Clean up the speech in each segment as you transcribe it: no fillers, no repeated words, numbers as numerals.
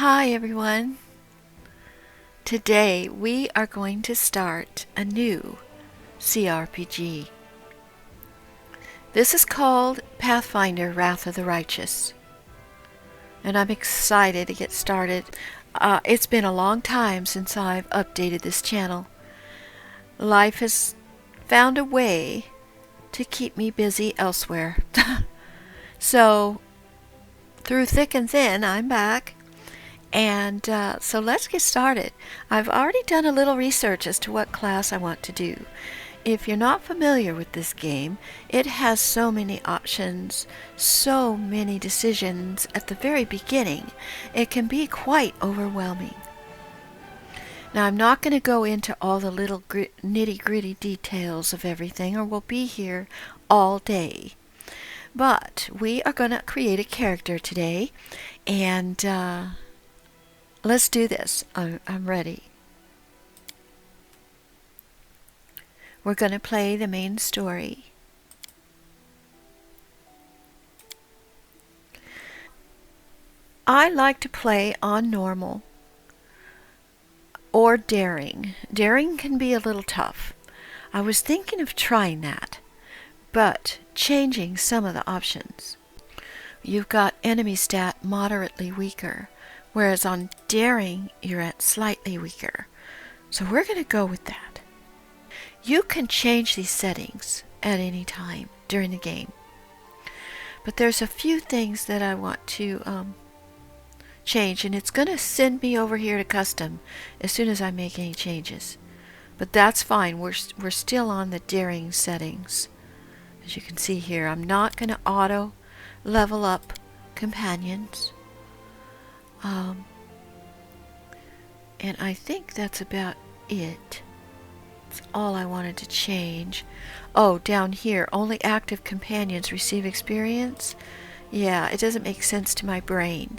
Hi everyone. Today we are going to start a new CRPG. This is called Pathfinder Wrath of the Righteous. And I'm excited to get started. It's been a long time since I've updated this channel. Life has found a way to keep me busy elsewhere. So, through thick and thin, I'm back. And so let's get started. I've already done a little research as to what class I want to do. If you're not familiar with this game, it has so many options, so many decisions at the very beginning. It can be quite overwhelming. Now, I'm not going to go into all the little nitty-gritty details of everything, or we'll be here all day. But we are going to create a character today, and let's do this. I'm ready. We're going to play the main story. I like to play on normal or daring. Daring can be a little tough. I was thinking of trying that, but changing some of the options. You've got enemy stat moderately weaker, whereas on daring you're at slightly weaker. So we're going to go with that. You can change these settings at any time during the game. But there's a few things that I want to change, and it's going to send me over here to custom as soon as I make any changes. But that's fine. We're still on the daring settings. As you can see here, I'm not going to auto level up companions. And I think that's about it. That's all I wanted to change. Oh, down here, only active companions receive experience. Yeah, it doesn't make sense to my brain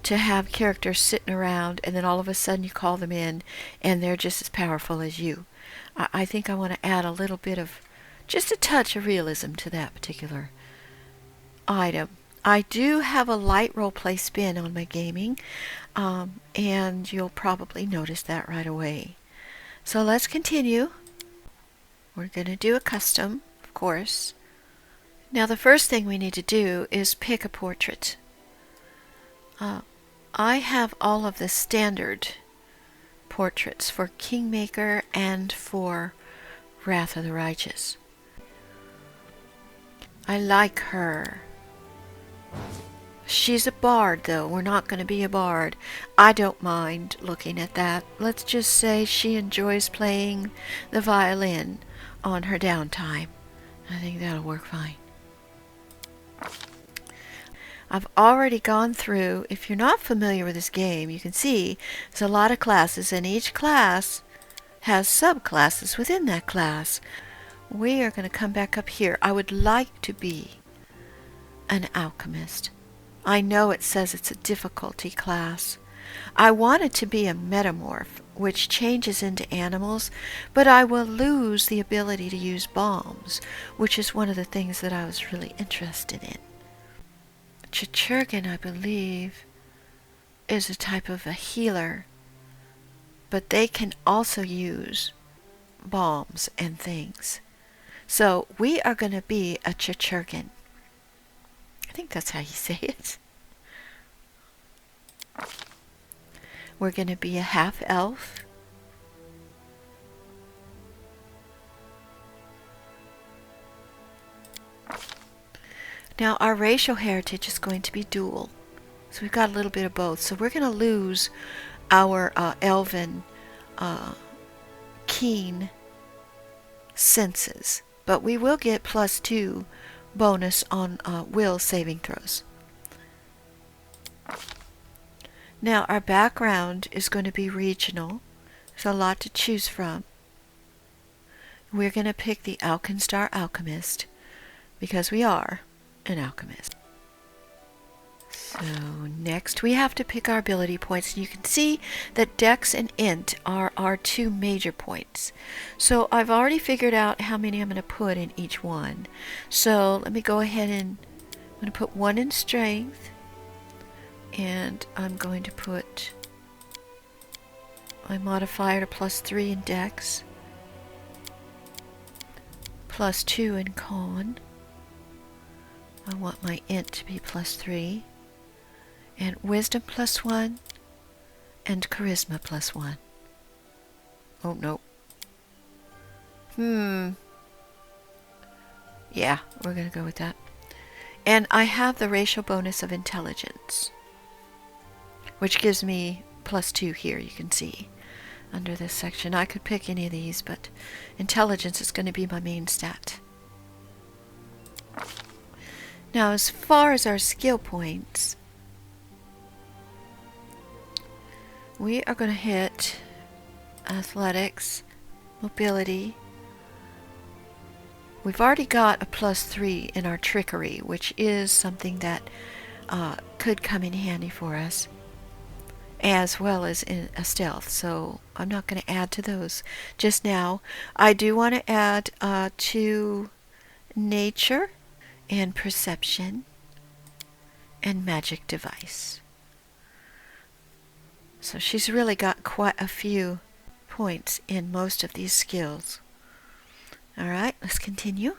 to have characters sitting around and then all of a sudden you call them in and they're just as powerful as you. I think I want to add a little bit of, just a touch of realism to that particular item. I do have a light roleplay spin on my gaming, and you'll probably notice that right away. So let's continue. We're going to do a custom, of course. Now the first thing we need to do is pick a portrait. I have all of the standard portraits for Kingmaker and for Wrath of the Righteous. I like her. She's a bard, though. We're not going to be a bard. I don't mind looking at that. Let's just say she enjoys playing the violin on her downtime. I think that'll work fine. I've already gone through. If you're not familiar with this game, you can see there's a lot of classes, and each class has subclasses within that class. We are going to come back up here. I would like to be an alchemist. I know it says it's a difficulty class. I want it to be a metamorph, which changes into animals, but I will lose the ability to use bombs, which is one of the things that I was really interested in. Chichurgan, I believe, is a type of a healer, but they can also use bombs and things. So we are going to be a Chichurgan. I think that's how you say it. We're going to be a half-elf. Now our racial heritage is going to be dual. So we've got a little bit of both. So we're going to lose our elven keen senses. But we will get +2 bonus on will saving throws. Now our background is going to be regional. There's a lot to choose from. We're going to pick the Alkenstar Alchemist because we are an alchemist. So next we have to pick our ability points, and you can see that Dex and Int are our 2 major points. So I've already figured out how many I'm going to put in each one. So let me go ahead and I'm going to put 1 in Strength, And I'm going to put my modifier to +3 in Dex, +2 in Con. I want my Int to be +3, and Wisdom +1, and Charisma +1. Oh, no. Yeah, we're going to go with that. And I have the racial bonus of Intelligence, which gives me +2 here, you can see, under this section. I could pick any of these, but Intelligence is going to be my main stat. Now, as far as our skill points, we are going to hit Athletics, Mobility. We've already got a +3 in our Trickery, which is something that could come in handy for us, as well as in a Stealth, so I'm not going to add to those just now. I do want to add to Nature and Perception and Magic Device. So she's really got quite a few points in most of these skills. Alright, let's continue.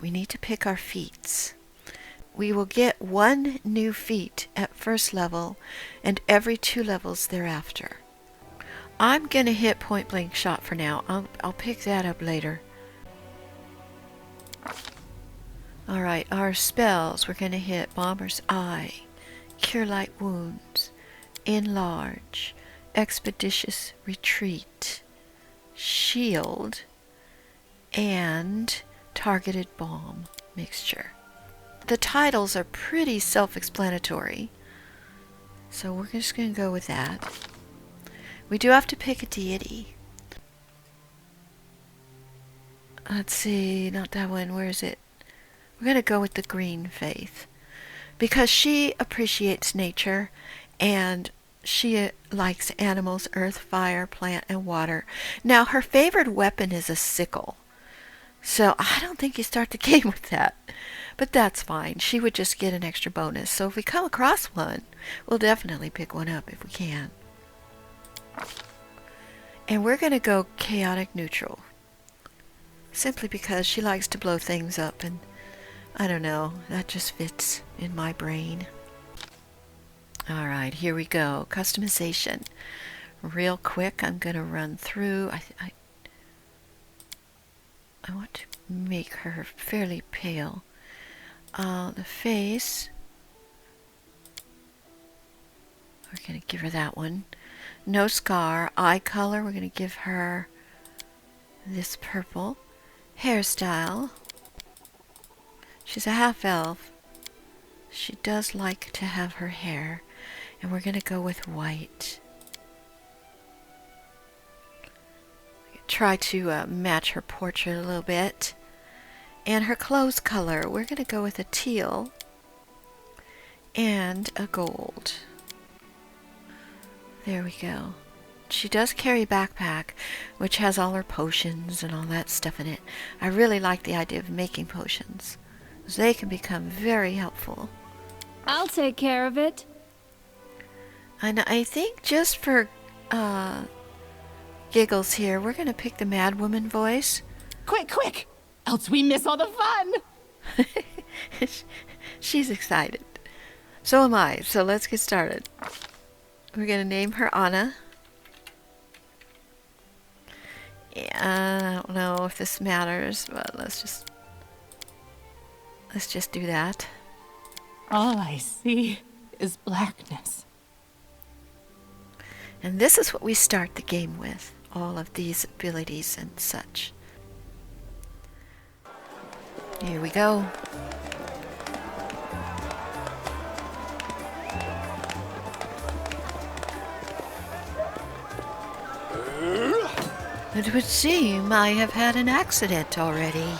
We need to pick our feats. We will get 1 new feat at first level and every 2 levels thereafter. I'm going to hit Point Blank Shot for now. I'll pick that up later. Alright, our spells. We're going to hit Bomber's Eye, Cure Light Wounds, Enlarge, Expeditious Retreat, Shield, and Targeted Bomb Mixture. The titles are pretty self-explanatory, so we're just going to go with that. We do have to pick a deity. Let's see, not that one, where is it? We're going to go with the Green Faith, because she appreciates nature, and she likes animals, earth, fire, plant, and water. Now, her favorite weapon is a sickle. So I don't think you start the game with that. But that's fine. She would just get an extra bonus. So if we come across one, we'll definitely pick one up if we can. And we're going to go chaotic neutral. Simply because she likes to blow things up. And I don't know. That just fits in my brain. Alright, here we go. Customization. Real quick, I'm going to run through. I want to make her fairly pale. The face. We're going to give her that one. No scar. Eye color, we're going to give her this purple. Hairstyle. She's a half-elf. She does like to have her hair. And we're going to go with white. Try to match her portrait a little bit. And her clothes color, we're going to go with a teal and a gold. There we go. She does carry a backpack, which has all her potions and all that stuff in it. I really like the idea of making potions. They can become very helpful. I'll take care of it. And I think just for giggles here, we're going to pick the Mad Woman voice. Quick, quick! Else we miss all the fun! She's excited. So am I, so let's get started. We're going to name her Anna. Yeah, I don't know if this matters, but let's just do that. All I see is blackness. And this is what we start the game with. All of these abilities and such. Here we go. It would seem I have had an accident already.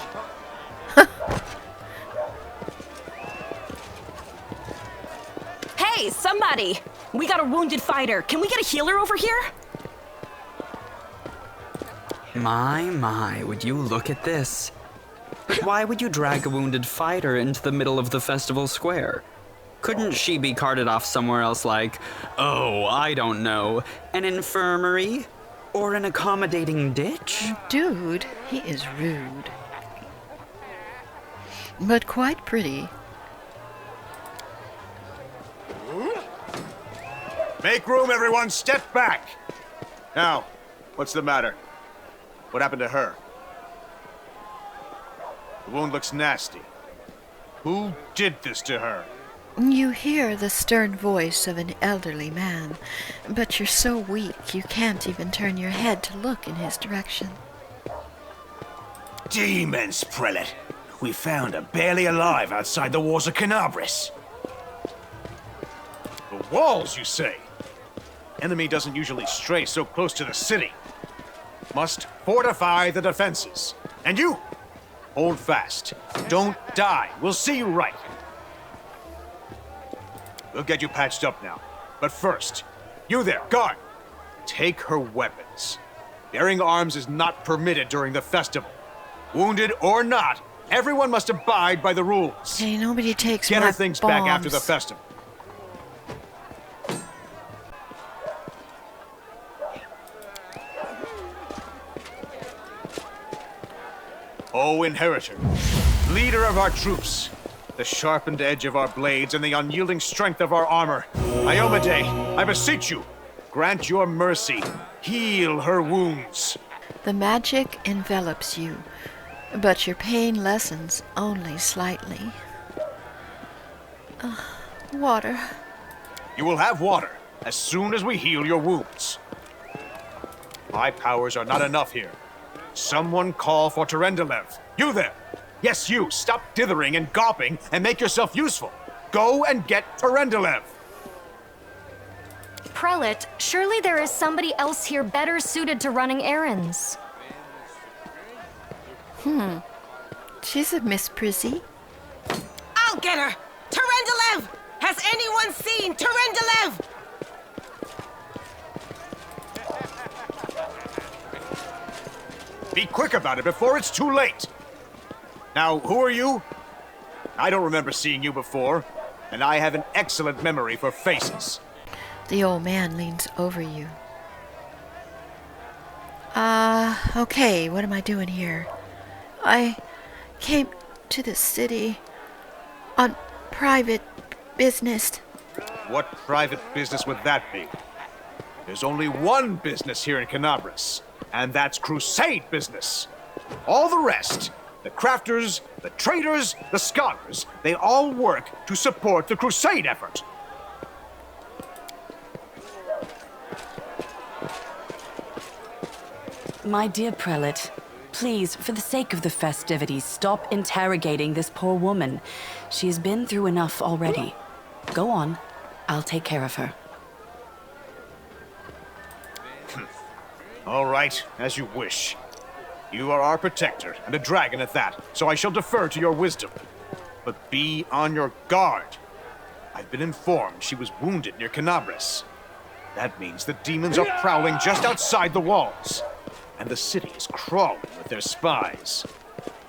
Hey, somebody! We got a wounded fighter. Can we get a healer over here? My, would you look at this? Why would you drag a wounded fighter into the middle of the festival square? Couldn't she be carted off somewhere else like, oh, I don't know, an infirmary? Or an accommodating ditch? Dude, he is rude. But quite pretty. Make room, everyone. Step back. Now, what's the matter? What happened to her? The wound looks nasty. Who did this to her? You hear the stern voice of an elderly man, but you're so weak you can't even turn your head to look in his direction. Demons, Prelate. We found her barely alive outside the walls of Canabris. The walls, you say? Enemy doesn't usually stray so close to the city. Must fortify the defenses. And you, hold fast. Don't die. We'll see you right. We'll get you patched up now. But first, you there, guard. Take her weapons. Bearing arms is not permitted during the festival. Wounded or not, everyone must abide by the rules. Hey, nobody takes Get my her things back after the bombs. festival. O Inheritor, leader of our troops, the sharpened edge of our blades and the unyielding strength of our armor, Iomade, I beseech you, grant your mercy, heal her wounds. The magic envelops you, but your pain lessens only slightly. Water. You will have water as soon as we heal your wounds. My powers are not enough here. Someone call for Terendelev. You there! Yes, you! Stop dithering and gawping and make yourself useful. Go and get Terendelev! Prelate, surely there is somebody else here better suited to running errands. She's a Miss Prissy. I'll get her! Terendelev! Has anyone seen Terendelev? Be quick about it before it's too late! Now, who are you? I don't remember seeing you before, and I have an excellent memory for faces. The old man leans over you. Okay, what am I doing here? I came to the city on private business. What private business would that be? There's only one business here in Canabris, and that's crusade business. All the rest, the crafters, the traders, the scholars, they all work to support the crusade effort. My dear Prelate, please, for the sake of the festivities, stop interrogating this poor woman. She has been through enough already. Go on. I'll take care of her. All right, as you wish. You are our protector, and a dragon at that, so I shall defer to your wisdom. But be on your guard. I've been informed she was wounded near Canabris. That means the demons are prowling just outside the walls. And the city is crawling with their spies.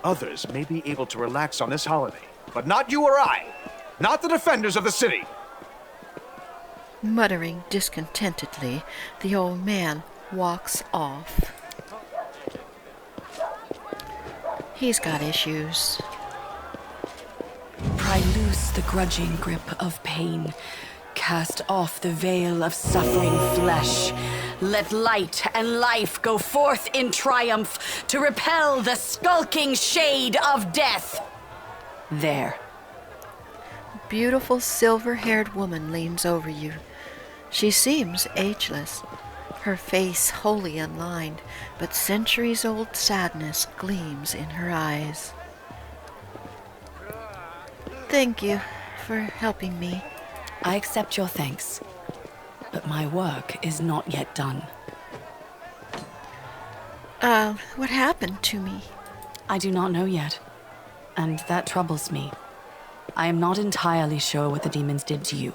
Others may be able to relax on this holiday, but not you or I. Not the defenders of the city. Muttering discontentedly, the old man walks off. He's got issues. Pry loose the grudging grip of pain. Cast off the veil of suffering flesh. Let light and life go forth in triumph to repel the skulking shade of death. There. Beautiful silver-haired woman leans over you. She seems ageless, her face wholly unlined, but centuries-old sadness gleams in her eyes. Thank you for helping me. I accept your thanks, but my work is not yet done. What happened to me? I do not know yet, and that troubles me. I am not entirely sure what the demons did to you.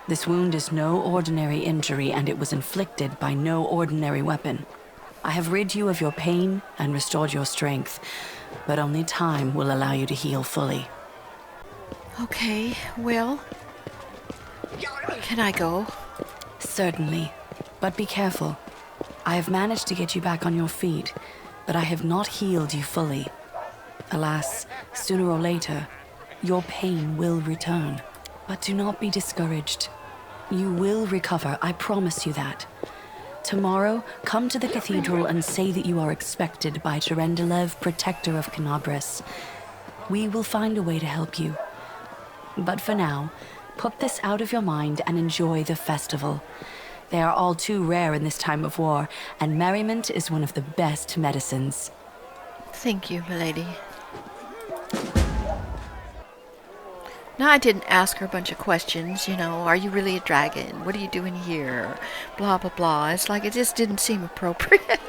This wound is no ordinary injury, and it was inflicted by no ordinary weapon. I have rid you of your pain and restored your strength, but only time will allow you to heal fully. Okay, well, Can I go? Certainly. But be careful. I have managed to get you back on your feet, but I have not healed you fully. Alas, sooner or later, your pain will return. But do not be discouraged. You will recover, I promise you that. Tomorrow, come to the cathedral and say that you are expected by Terendelev, Protector of Canabras. We will find a way to help you. But for now, put this out of your mind and enjoy the festival. They are all too rare in this time of war, and merriment is one of the best medicines. Thank you, milady. Now, I didn't ask her a bunch of questions, you know, are you really a dragon? What are you doing here? Blah, blah, blah. It's like it just didn't seem appropriate.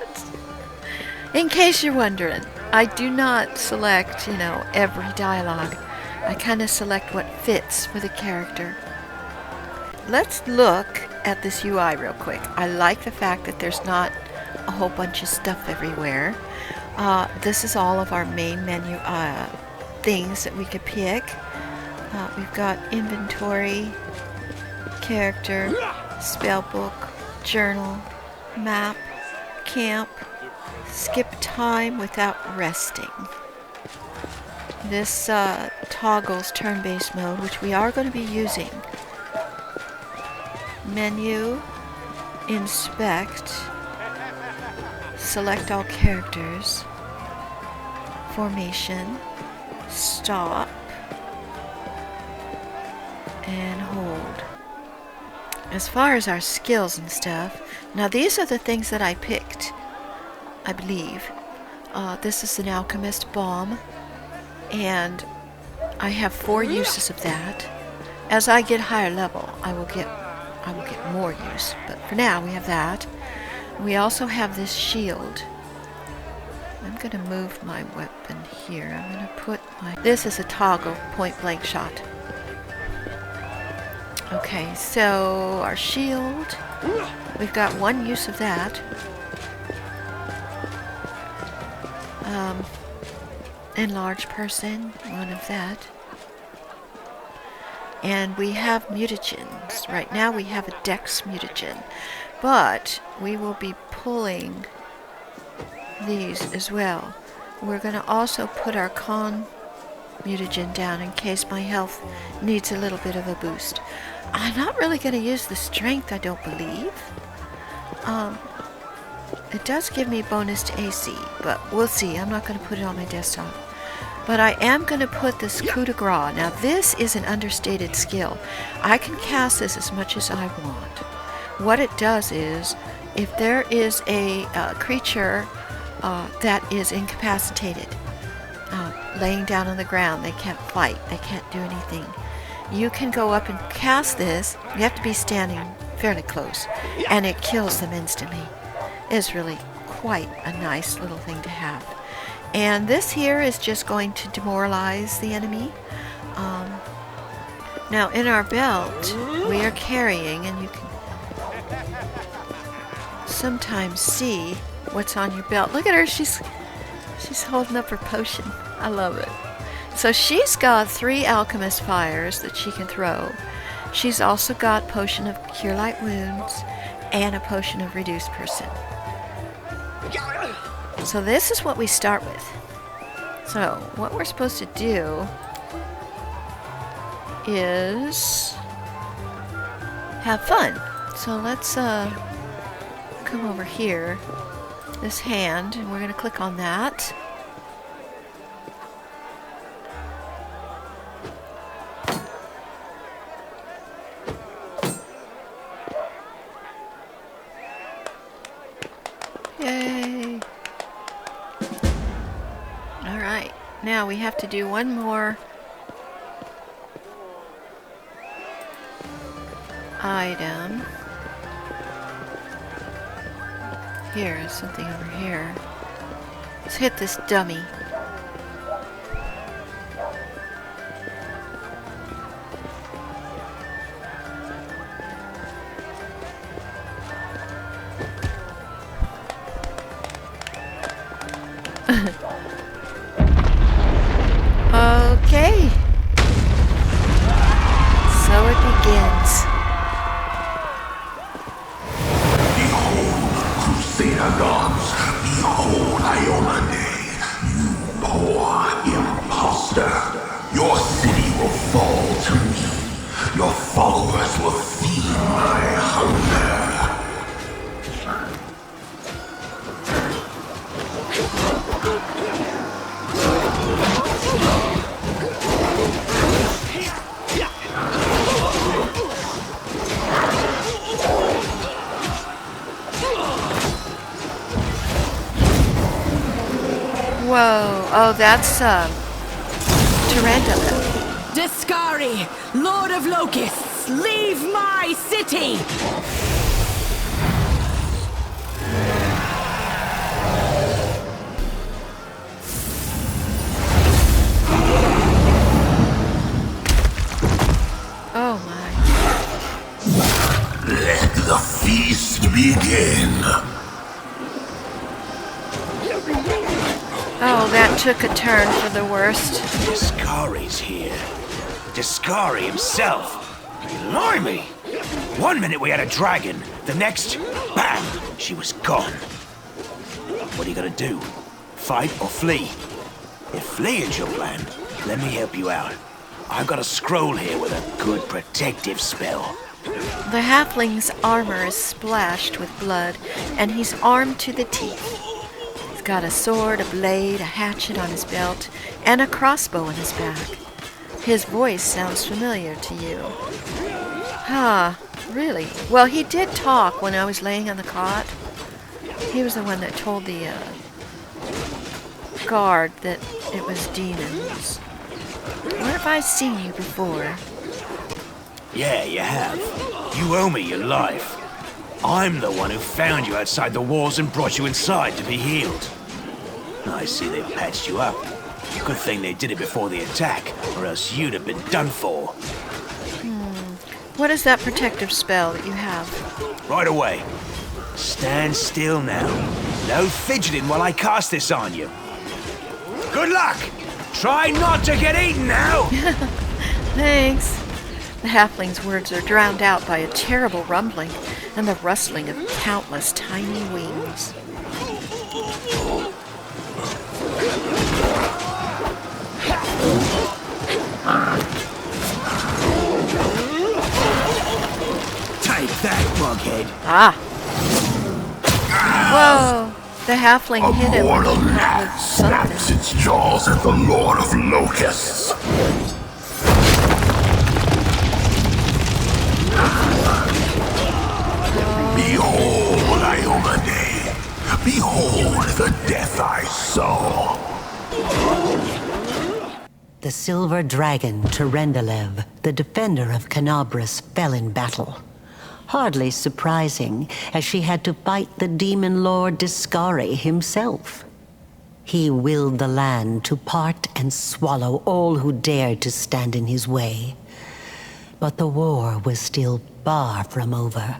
In case you're wondering, I do not select, you know, every dialogue. I kind of select what fits for the character. Let's look at this UI real quick. I like the fact that there's not a whole bunch of stuff everywhere. This is all of our main menu things that we could pick. We've got inventory, character, spellbook, journal, map, camp, skip time without resting. This toggles turn-based mode, which we are going to be using. Menu, inspect, select all characters, formation, stop, and hold. As far as our skills and stuff, now these are the things that I picked, I believe. This is an alchemist bomb, and I have 4 uses of that. As I get higher level, I will get more use, but for now we have that. We also have this shield. I'm going to move my weapon here. I'm going to put my... This is a toggle point-blank shot. Okay, so our shield, we've got 1 use of that. Enlarge person, 1 of that. And we have mutagens. Right now we have a dex mutagen, but we will be pulling these as well. We're going to also put our con mutagen down in case my health needs a little bit of a boost. I'm not really going to use the strength, I don't believe. It does give me bonus to AC, but we'll see. I'm not going to put it on my desktop. But I am going to put this coup de grace. Now this is an understated skill. I can cast this as much as I want. What it does is, if there is a creature that is incapacitated, laying down on the ground, they can't fight, they can't do anything, you can go up and cast this. You have to be standing fairly close, and it kills them instantly. It's really quite a nice little thing to have. And this here is just going to demoralize the enemy. Now in our belt, we are carrying, and you can sometimes see what's on your belt. Look at her, she's holding up her potion. I love it. So she's got 3 alchemist fires that she can throw. She's also got potion of cure light wounds and a potion of reduced person. So this is what we start with. So what we're supposed to do is have fun. So let's come over here, this hand, and we're going to click on that. Yay! Alright, now we have to do one more item. Here is something over here. Let's hit this dummy. Okay. So it begins. Master, your city will fall to me. Your followers will feed my hunger. Whoa. Oh, that's, Tarantula. Discari, Lord of Locusts, leave my city! Oh my. Let the feast begin. Oh, that took a turn for the worst. Discari's here. Discari himself. Blimey! One minute we had a dragon, the next, bam, she was gone. What are you gonna do? Fight or flee? If fleeing's your plan, let me help you out. I've got a scroll here with a good protective spell. The halfling's armor is splashed with blood, and he's armed to the teeth. He's got a sword, a blade, a hatchet on his belt, and a crossbow on his back. His voice sounds familiar to you. Ah, really? Well, he did talk when I was laying on the cot. He was the one that told the guard that it was demons. Where have I seen you before? Yeah, you have. You owe me your life. I'm the one who found you outside the walls and brought you inside to be healed. I see they've patched you up. Good thing they did it before the attack, or else you'd have been done for. What is that protective spell that you have? Right away. Stand still now. No fidgeting while I cast this on you. Good luck! Try not to get eaten now! Thanks. The halfling's words are drowned out by a terrible rumbling and the rustling of countless tiny wings. Take that, mughead. Ah! Whoa! The halfling hit him Mortal with gnat snaps something. its jaws at the Lord of Locusts. Behold, Iomade. Behold the death I saw. The silver dragon, Terendelev, the defender of Canabras, fell in battle. Hardly surprising, as she had to fight the demon lord Discari himself. He willed the land to part and swallow all who dared to stand in his way. But the war was still far from over.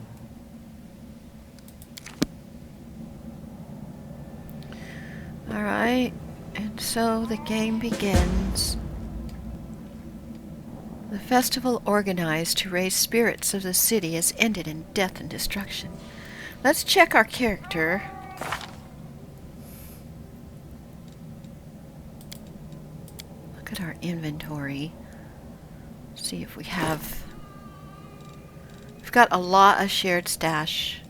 All right, and so the game begins. The festival organized to raise spirits of the city has ended in death and destruction. Let's check our character. Look at our inventory. See if we have... We've got a lot of shared stash.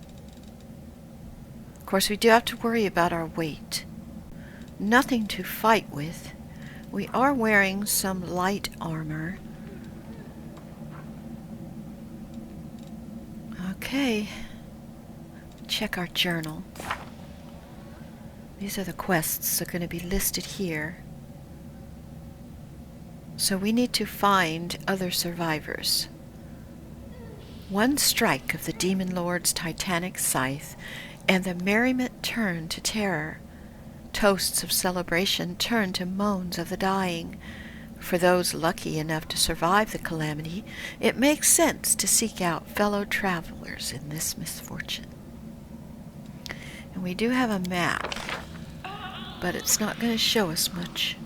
Of course, we do have to worry about our weight. Nothing to fight with. We are wearing some light armor. Okay. Check our journal. These are the quests that are going to be listed here. So we need to find other survivors. One strike of the Demon Lord's titanic scythe, and the merriment turned to terror. Toasts of celebration turned to moans of the dying. For those lucky enough to survive the calamity, it makes sense to seek out fellow travelers in this misfortune. And we do have a map, but it's not going to show us much.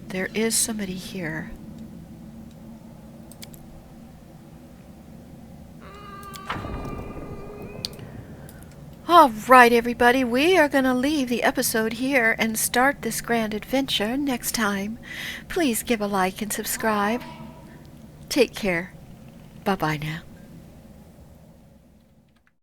There is somebody here. All right, everybody, we are going to leave the episode here and start this grand adventure next time. Please give a like and subscribe. Take care. Bye-bye now.